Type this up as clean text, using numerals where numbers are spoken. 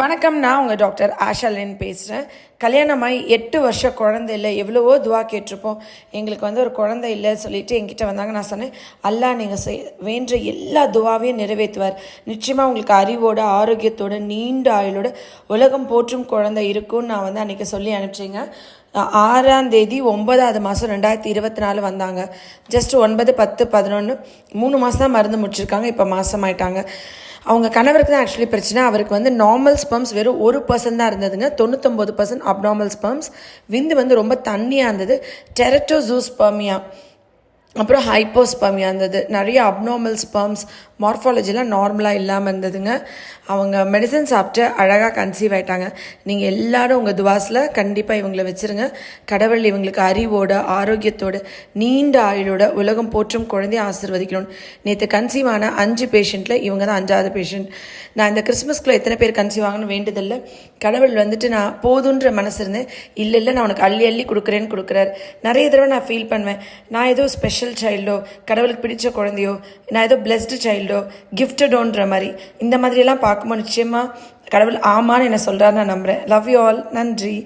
வணக்கம். நான் உங்கள் டாக்டர் ஆஷாலின் பேசுகிறேன். கல்யாணமாகி 8 வருஷம் குழந்தை இல்லை, எவ்வளவோ துவா கேட்டிருப்போம். எங்களுக்கு ஒரு குழந்தை இல்லை சொல்லிட்டு என்கிட்ட வந்தாங்க. நான் சொன்னேன், அல்லாஹ் நீங்கள் வேண்ட எல்லா துவாவையும் நிறைவேற்றுவார். நிச்சயமாக உங்களுக்கு அறிவோட ஆரோக்கியத்தோட நீண்ட ஆயுளோட உலகம் போற்றும் குழந்தை இருக்கும்னு நான் அன்றைக்கி சொல்லி அனுப்பிச்சிங்க. 6ஆம் தேதி 9வது மாதம் 2024 வந்தாங்க. ஜஸ்ட் 9, 10, 11 3 மாதம் தான் மருந்து முடிச்சிருக்காங்க. இப்போ மாதமாயிட்டாங்க. அவங்க கணவருக்கு தான் ஆக்சுவலி பிரச்சனை. அவருக்கு நார்மல் ஸ்பெர்ம்ஸ் வெறும் 1% தான் இருந்ததுங்க. 99% அப்நார்மல் ஸ்பெர்ம்ஸ். விந்து ரொம்ப தண்ணியாக இருந்தது. டெரட்டோசூஸ்பெர்மியா, அப்புறம் ஹைப்போஸ்பெர்மியா இருந்தது. நிறைய அப்நார்மல் ஸ்பெர்ம்ஸ், மார்ஃபாலஜிலாம் நார்மலாக இல்லாமல் இருந்ததுங்க. அவங்க மெடிசன் சாப்பிட்டு அழகாக கன்சீவ் ஆகிட்டாங்க. நீங்கள் எல்லோரும் உங்கள் துவாஸில் கண்டிப்பாக இவங்களை வச்சுருங்க. கடவுள் இவங்களுக்கு அறிவோட ஆரோக்கியத்தோட நீண்ட ஆயுளோட உலகம் போற்றும் குழந்தைய ஆசீர்வதிக்கணும். நேற்று கன்சீவ் ஆன 5 பேஷண்ட்டில் இவங்க தான் 5ஆவது பேஷண்ட். நான் இந்த கிறிஸ்மஸ்க்குள்ளே எத்தனை பேர் கன்சீவ் ஆகணும்னு வேண்டியதில்லை. கடவுள் நான் போதுன்ற மனசு இருந்தேன். இல்லை நான் உனக்கு அள்ளி அள்ளி கொடுக்குறாரு. நிறைய தடவை நான் ஃபீல் பண்ணுவேன், நான் ஏதோ ஸ்பெஷல் சைல்டோ, கடவுளுக்கு பிடிச்ச குழந்தையோ, நான் ஏதோ பிளெஸ்டு சைல்டோ, கிஃப்டடோன்ற மாதிரி. இந்த மாதிரியெல்லாம் பார்க்கும்போது நிச்சயமாக கடவுள் ஆமான்னு என்ன சொல்கிறாரு நான் நம்புகிறேன். Love you all. நன்றி.